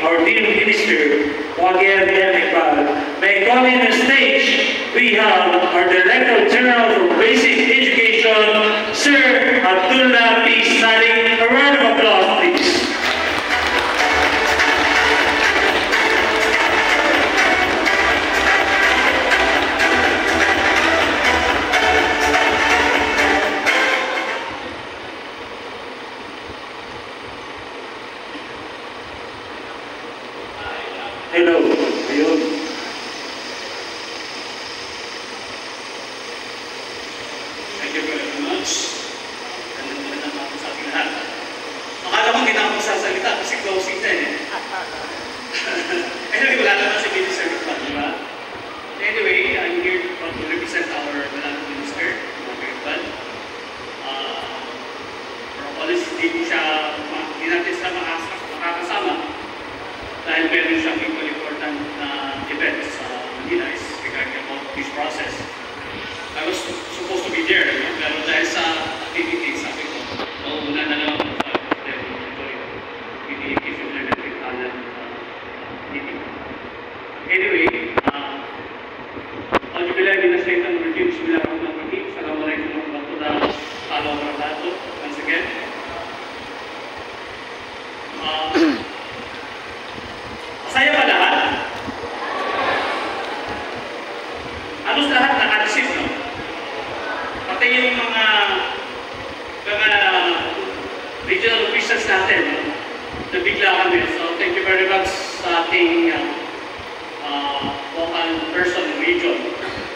our dear minister, Wagner Demekbal. May call in the stage, we have our Director General for Basic Education, Sir Abdullah P. Sali. A round of applause, please. Hello. Ayun. Thank you very much. Ganda naman ako sa ating lahat. Akala mo hindi na ako sasalita kasi closing na eh. Anyway, wala naman si Minister Iqbal, di ba? Anyway, I'm here to represent our Manalo Minister, Iqbal. Policy hindi natin sila makakasama dahil meron siyang equally important event sa Manila is regarding about this process. I was supposed to be there, pero dahil sa activity, sabi ko, una na lang ako sa PDA Future Electric Talent meeting. Anyway, I'll be glad in a second review. Bismillahirrahmanirrahim. Assalamualaikum warahmatullahi wabarakatuh. Once again. Masaya ba lahat? Halos lahat naka-receive, no? Pati yung mga regional officials natin, no? Nabigla kami. So, thank you very much sa ating local person in region,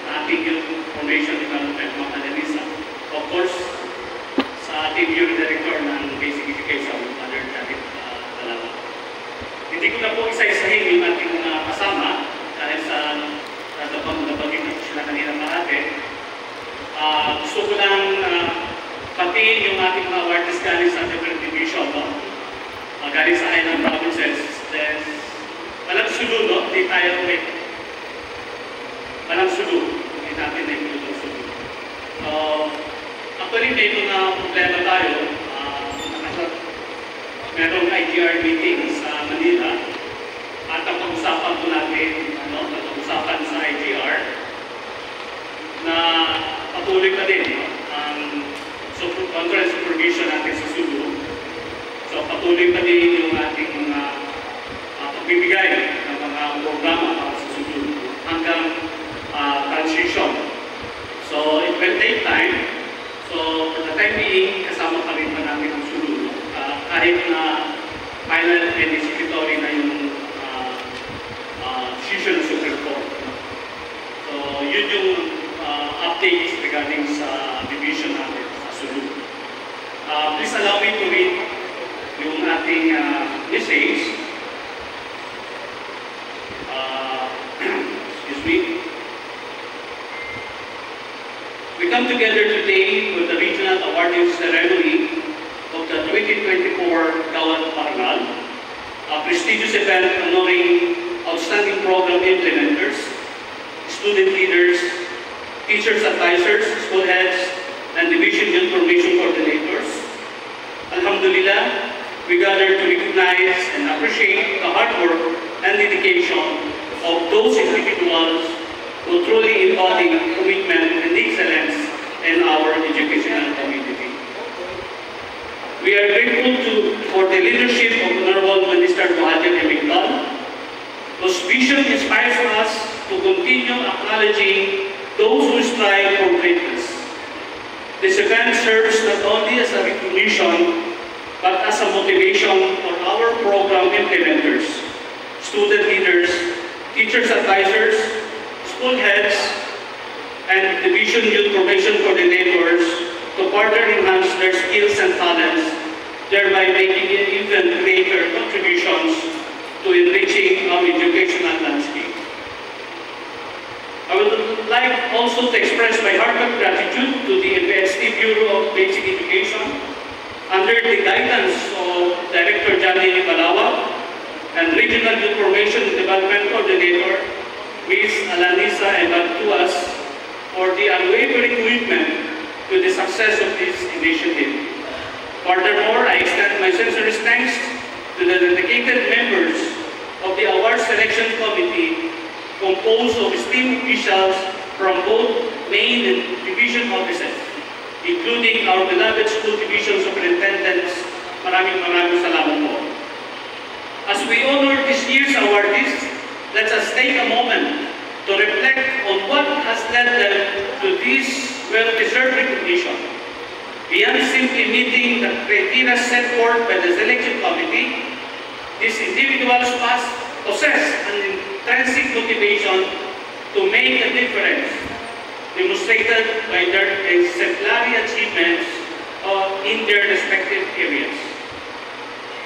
sa ating youth formation development, mga Adelisa. Of course, sa ating youth director ng basic education, Mother David Dalawa. Hindi ko na po isa-isahin yung ating mga kasama dahil sa nabagin na sila kanina marami. Gusto ko lang patiin yung ating mga awardees galing sa different division, no? Galing sa island provinces. Then, walang sulu, no? Hindi tayo may walang sulu. Hindi natin na yung sulu. So, actually, may ito na problema tayo. Merong IGR meeting sa Manila at ang pag-usapan po natin, pag-usapan sa IGR na patuloy pa din ang conference supervision natin sa Sulu. So patuloy pa din yung ating mga pagbibigay ng mga programa para sa Sulu hanggang transition. So it will take time. So for the time being, kasama pa rin pa natin ang Sulu. Kahit na final and executory na yung decision ng Supreme Court. So, yun yung updates regarding sa division natin sa Sulu. Please allow me to read yung ating message. Excuse me. We come together today with the regional awarding ceremony of the 2024 Kawat Parangal, a prestigious event honoring outstanding program implementers, student leaders, teachers advisors, school heads, and division youth formation coordinators. Alhamdulillah, we gather to recognize and appreciate the hard work and dedication of those individuals who truly embody commitment and excellence in our educational community. We are grateful for the leadership of Honorable Minister Wagner Demekbal, whose vision inspires us to continue acknowledging those who strive for greatness. This event serves not only as a recognition, but as a motivation for our program implementers, student leaders, teachers advisors, school heads, and division youth formation coordinators to further enhance their skills and talents, thereby making even greater contributions to enriching our educational landscape. I would like also to express my heartfelt gratitude to the FST Bureau of Basic Education under the guidance of Director Johnny Balawa and Regional Youth Formation and Development Coordinator Ms. Alanisa Ebatuas for the unwavering commitment to the success of this initiative. Furthermore, I extend my sincerest thanks to the dedicated members of the award selection committee composed of esteemed officials from both main and division offices, including our beloved school division superintendents. Maraming salamat po. As we honor this year's awardees, let us take a moment to reflect on what has led them to this well-deserved recognition. Beyond simply meeting the criteria set forth by the selection committee, these individuals possess an intrinsic motivation to make a difference, demonstrated by their exemplary achievements in their respective areas.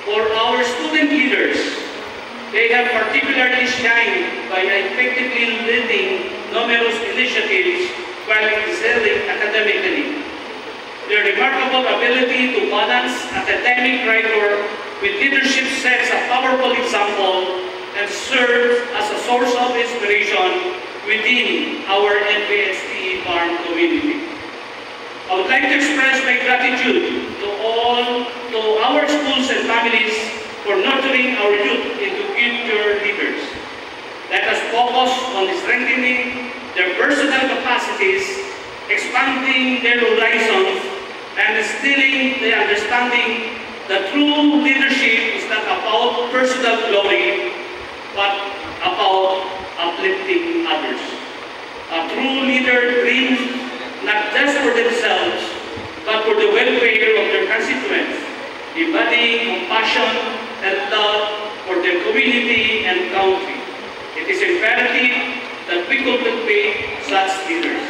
For our student leaders, they have particularly shined by effectively leading numerous initiatives while excelling academically. Their remarkable ability to balance academic rigor with leadership sets a powerful example and serves as a source of inspiration within our NPSTE farm community. I would like to express my gratitude to our schools and families for nurturing our youth into future leaders. Let us focus on strengthening their personal capacities, expanding their horizons, and instilling the understanding that true leadership is not about personal glory, but about uplifting others. A true leader dreams not just for themselves, but for the welfare of their constituents, embodying compassion and love for their community and country. It is imperative that we cultivate such leaders.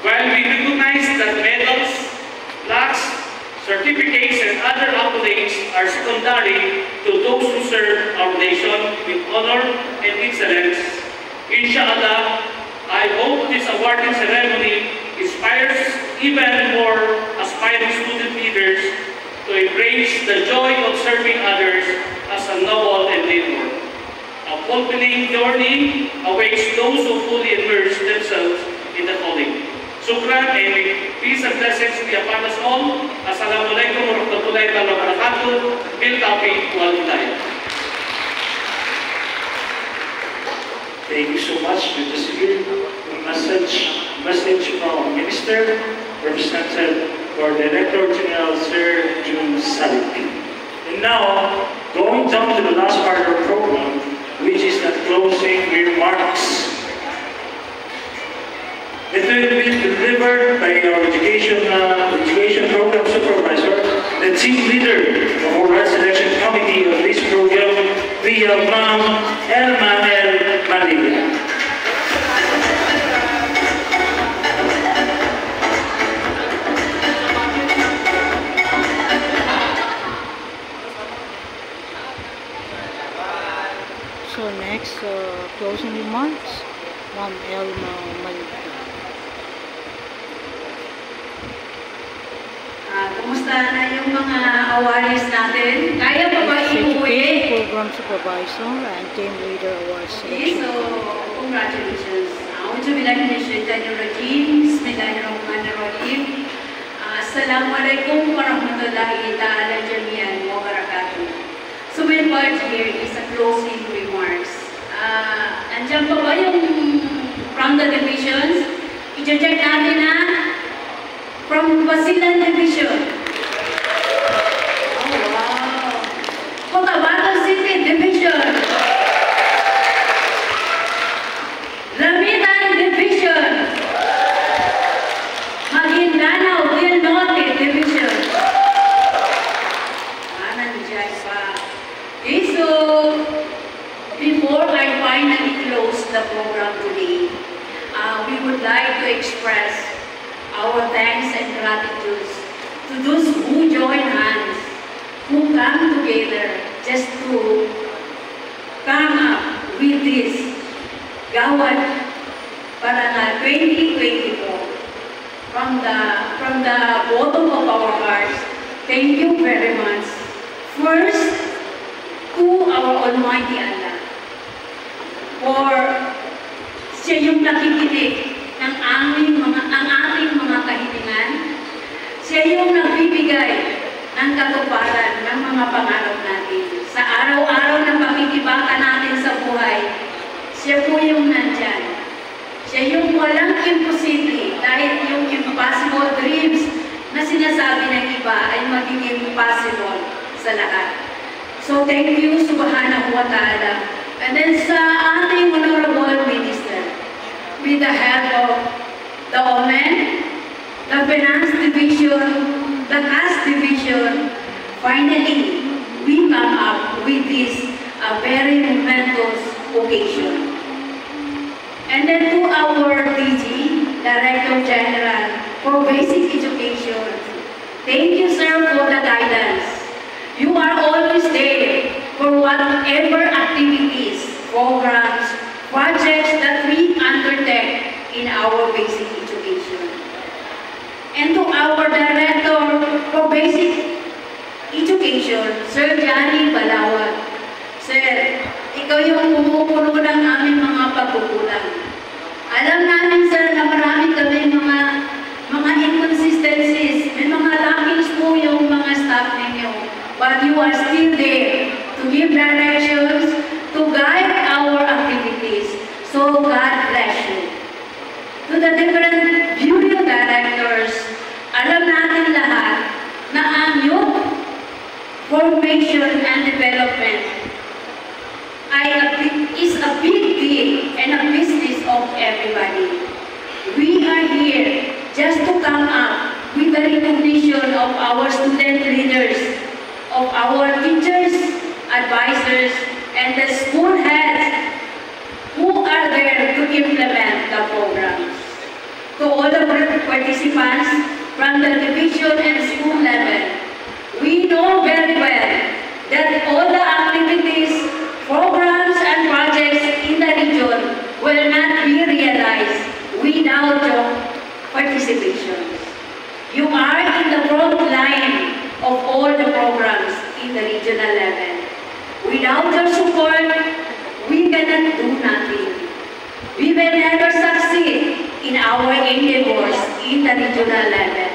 While we recognize that medals, plaques, certificates, and other accolades are secondary to those who serve our nation with honor and excellence, inshallah, I hope this awarding ceremony inspires even more aspiring student leaders to embrace the joy of serving others as a noble endeavor. A fulfilling journey awaits those who fully immerse themselves in the calling. Shukran and peace and blessings be upon us all. Assalamualaikum warahmatullahi wabarakatuh. Bil taufiq wal hidayah. Thank you so much. We just hear a message from Minister, represented for Director General Sir June Salik. And now, going down to the last part of our program, which is the closing remarks. It will be delivered by our education program supervisor, the team leader of our selection committee of this program, we have Ma'am Elmanel Malivia. So next, closing remarks, Ma'am Elma Malivia. Kumusta na yung mga awards natin? Kaya pa ba iuwi? Program Supervisor and Team Leader Awards Okay, Selection. so congratulations. A'udhu billahi minash shaitanir rajim. Bismillahirrahmanirrahim. Assalamualaikum warahmatullahi ta'ala jami'an wa barakatuh. So my part here is a closing remarks. Andiyan pa ba yung from the divisions? I-check natin na from Basilan Division. Oh, wow. Cotabato City Division. Lamitan Division. Maguindanao del Norte Division. Nandiyan pa. Okay, so before I finally close the program today, we would like to express our thanks and gratitude to those who join hands, who come together just to come up with this Gawad Parangal 2024. From the bottom of our hearts, thank you very much. First, to our Almighty Allah, for siya yung nakikinig ng ating mga kahilingan. Siya yung nagbibigay ng katuparan ng mga pangarap natin. Sa araw-araw ng pakikibaka sa lahat. So thank you, Subhanahu wa Ta'ala. And then sa ating Honorable Minister, with the help of the OMEN, the Finance Division, the Cash Division, finally, we come up with this very momentous occasion. And then to our DG, Director General for Basic Education, thank you, sir, for the guidance. You are always there for whatever activities, programs, projects that we undertake in our basic education. And to our Director for Basic Education, Sir Johnny Balawat. Sir, ikaw yung pumupuno ng aming mga pagkukulang. Alam namin, sir, na marami kami mga inconsistencies, may mga lackings po yung mga staff ninyo. But you are still there to give directions, to guide our activities. So God bless you. To the different bureau directors, alam natin lahat na ang youth formation and development is a big deal and a business of everybody. We are here just to come up with the recognition of our student leaders, of our teachers, advisors, and the school heads who are there to implement the programs. To all the participants from the division and school level, we know very well that all the activities, programs, and projects in the region will not be realized without your participation. You are in the front line of all the programs in the regional level. Without your support, we cannot do nothing. We will never succeed in our endeavors in the regional level.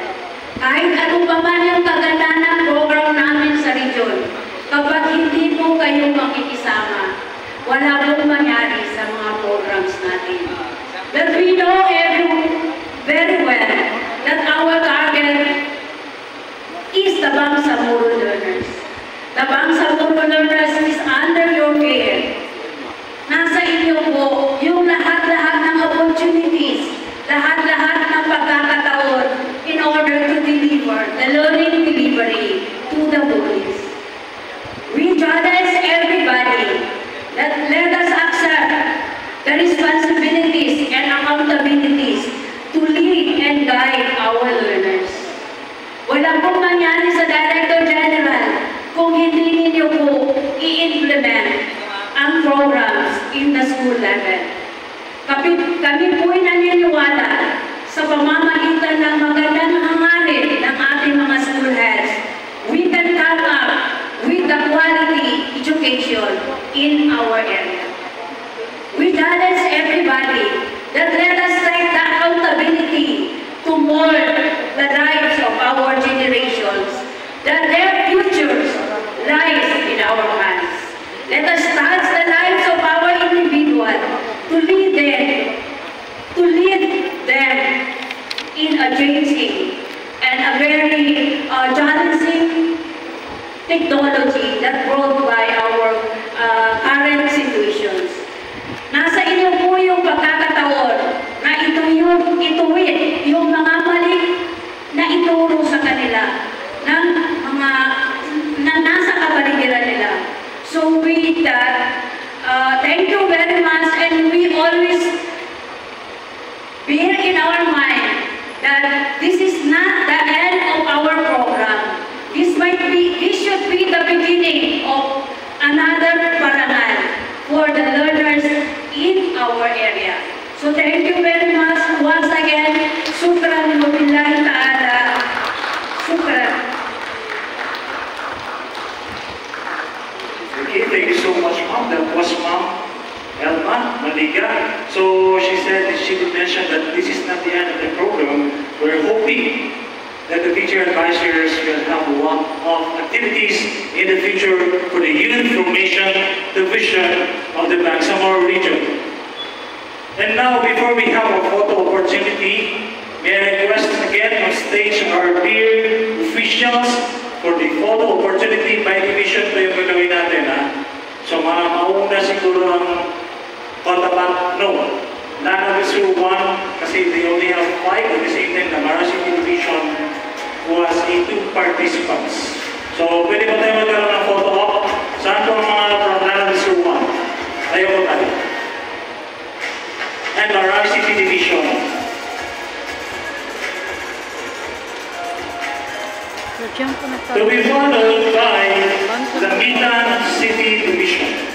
Kahit ano pa man yung kagandahan ng program namin sa region, kapag hindi po kayo makikisama, wala pong mangyari sa mga programs natin. But we know very well that our target is the Bangsamoro learners. The Bangsamoro learners is under your care. Nasa inyo po yung lahat-lahat ng opportunities, lahat-lahat ng pagkakataon in order to deliver the learning delivery to the boys. We challenge everybody that let us accept the responsibilities and accountabilities to lead and guide our learners. Wala pong mangyari sa Director General kung hindi ninyo po i-implement ang programs in the school level. Kami po'y naniniwala sa pamamagitan ng magandang hangarin ng ating mga school heads, we can come up with the quality education in our area. We challenge everybody that let us take the accountability to mold the lives of our generations, that their futures lies in our hands. Let us touch the lives of our individuals to lead them in a changing and a very challenging technology that brought by our current situations. Nasa inyo po yung pagkakataon na ituwid yung mga mali na ituro sa kanila ng mga nasa kapaligiran nila. So with that, thank you very much, and we always bear in our mind that this is not the end of our program. This should be the beginning of another parangal for the learners in our area. So thank you very much once again. Shukran wabillahi ta'ala. Shukran. Okay, thank you so much, Mom. That was Mom Elma Maliga. So she said that she would mention that this is not the end of the program. We're hoping that the teacher advisors will have one-off activities in the future for the youth formation division of the Bangsamoro region. And now, before we have a photo opportunity, may I request again on stage our dear officials for the photo opportunity by division pa yung gagawin natin, ha? So, mga mauna siguro ang Cotabato, no. Lana District 1, kasi they only have 5 at the same time, the Mara City Division was 2 participants. So, pwede ba tayo magkaroon ng photo op? Saan po ang mga from Lana District 1? Tayo po tayo. And our RCT Division. So, dyan po To be followed by the Mitan City Division.